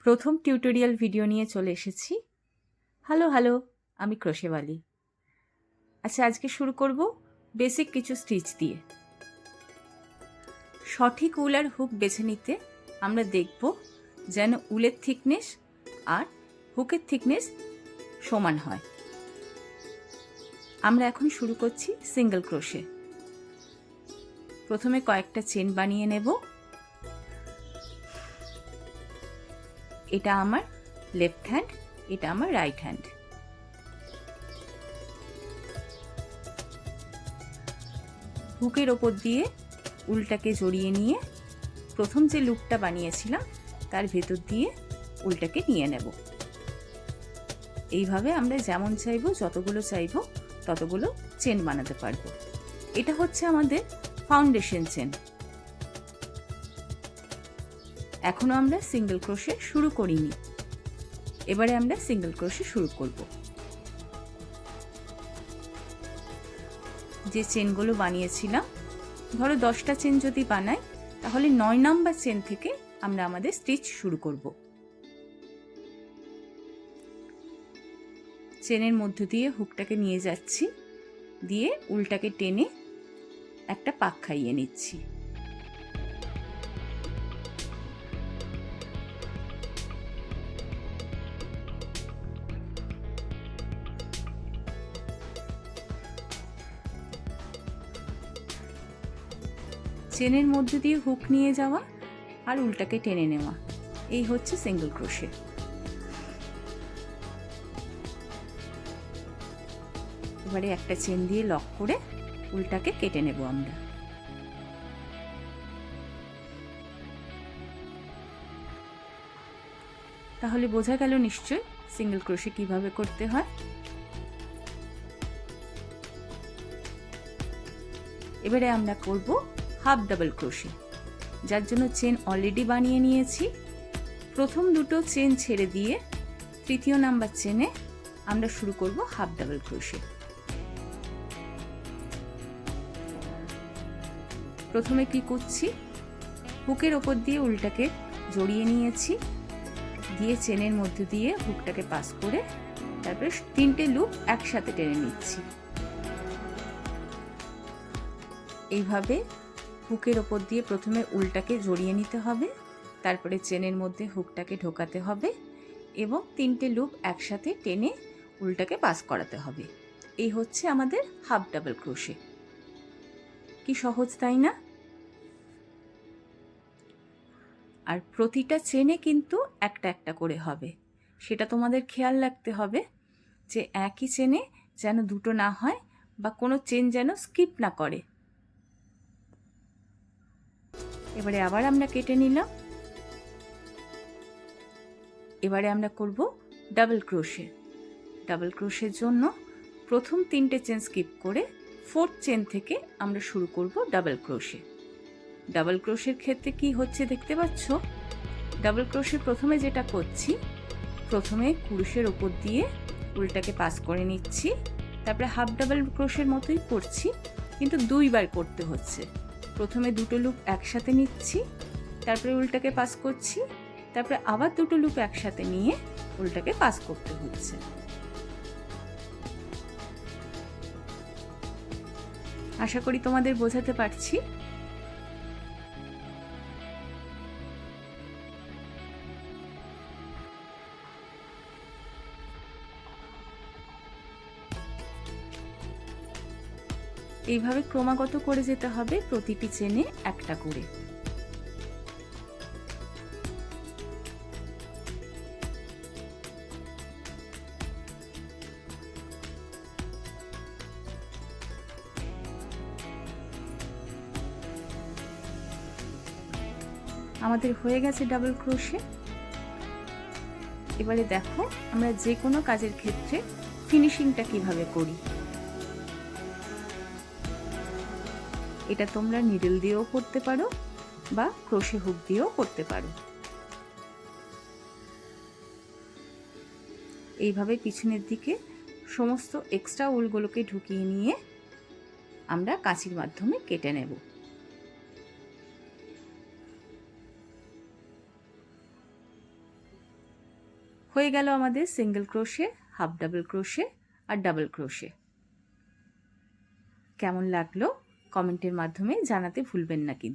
প্রথম tutorial video নিয়ে চলে এসেছি। হ্যালো, আমি ক্রোশেওয়ালি। আচ্ছা, আজকে শুরু করব বেসিক কিছু স্টিচ দিয়ে। সঠিক উল আর হুক বেছে নিতে আমরা দেখব যেন উলের থিকনেস আর হুকের থিকনেস সমান হয়। আমরা এখন শুরু করছি সিঙ্গেল ক্রোশে। প্রথমে কয়েকটা চেন বানিয়ে নেব। এটা আমার লেফট হ্যান্ড, এটা আমার রাইট হ্যান্ড। হুকের ওপর দিয়ে উলটাকে জড়িয়ে নিয়ে প্রথম যে লুপটা বানিয়েছিলাম তার ভেতর দিয়ে উলটাকে নিয়ে নেব। এইভাবে আমরা যেমন চাইবো, যতগুলো চাইবো ততগুলো চেন বানাতে পারবো। এটা হচ্ছে আমাদের ফাউন্ডেশন চেন। এখনো আমরা সিঙ্গেল ক্রোশে শুরু করিনি, এবারে আমরা সিঙ্গেল ক্রোশে শুরু করব। যে চেনগুলো বানিয়েছিলাম, ধরো 10টা চেন যদি বানাই, তাহলে 9 নাম্বার চেন থেকে আমরা আমাদের স্টিচ শুরু করব। চেনের মধ্য দিয়ে হুকটাকে নিয়ে যাচ্ছি, দিয়ে উলটাকে টেনে একটা পাক খাইয়ে নিচ্ছি। চেনের মধ্য দিয়ে হুক নিয়ে যাওয়া আর উলটাকে টেনে নেওয়া, এই হচ্ছে সিঙ্গেল ক্রোশে। এবারে একটা চেন দিয়ে লক করে উলটাকে কেটে নেব আমরা। তাহলে বোঝা গেল নিশ্চয় সিঙ্গেল ক্রোশে কিভাবে করতে হয়। এবারে আমরা করব হাফ ডাবল ক্রোশে, যার জন্য চেন অলরেডি বানিয়ে নিয়েছি। প্রথম দুটো চেন ছেড়ে দিয়ে তৃতীয় নাম্বার চেনে আমরা শুরু করব হাফ ডাবল ক্রোশে। প্রথমে কি করছি, হুকের ওপর দিয়ে উলটাকে জড়িয়ে নিয়েছি, দিয়ে চেনের মধ্যে দিয়ে হুকটাকে পাস করে তারপরে 3টে লুপ একসাথে টেনে নিচ্ছি। এইভাবে হুকের ওপর দিয়ে প্রথমে উলটাকে জড়িয়ে নিতে হবে, তারপরে চেনের মধ্যে হুকটাকে ঢোকাতে হবে এবং 3টে লুপ একসাথে টেনে উলটাকে পাস করাতে হবে। এই হচ্ছে আমাদের হাফ ডাবল ক্রোশে। কি সহজ, তাই না? আর প্রতিটা চেনে কিন্তু একটা একটা করে হবে, সেটা তোমাদের খেয়াল রাখতে হবে যে একই চেনে যেন দুটো না হয় বা কোনো চেন যেন স্কিপ না করে। এবারে আবার আমরা কেটে নিলাম। এবারে আমরা করব ডাবল ক্রোশে। ডাবল ক্রোশের জন্য প্রথম 3টে চেন স্কিপ করে 4th চেন থেকে আমরা শুরু করব ডাবল ক্রোশে। ডাবল ক্রোশের ক্ষেত্রে কি হচ্ছে দেখতে পাচ্ছ? ডাবল ক্রোশে প্রথমে যেটা করছি, প্রথমে কুরুশের ওপর দিয়ে উলটাকে পাস করে নিচ্ছি, তারপরে হাফ ডাবল ক্রোশের মতোই করছি, কিন্তু 2বার করতে হচ্ছে। প্রথমে 2টো লুপ একসাথে নিচ্ছি, তারপরে উলটাকে পাস করছি, তারপরে আবার 2টো লুপ একসাথে নিয়ে উলটাকে পাস করতে হচ্ছে। আশা করি তোমাদের বোঝাতে পারছি। এইভাবে ক্রমাগত করে যেতে হবে, প্রতিটি চেনে একটা করে। আমাদের হয়ে গেছে ডাবল ক্রোশে। এবারে দেখো আমরা যে কোনো কাজের ক্ষেত্রে ফিনিশিংটা কিভাবে করি। এটা তোমরা নিডল দিয়েও করতে পারো বা ক্রোশে হুক দিয়েও করতে পারো। এইভাবে পিছনের দিকে সমস্ত এক্সট্রা উলগুলোকে ঢুকিয়ে নিয়ে আমরা কাঁচির মাধ্যমে কেটে নেব। হয়ে গেল আমাদের single crochet, half double crochet আর ডাবল ক্রোশে। কেমন লাগলো কমেন্টের মাধ্যমে জানাতে ভুলবেন না কিন্তু।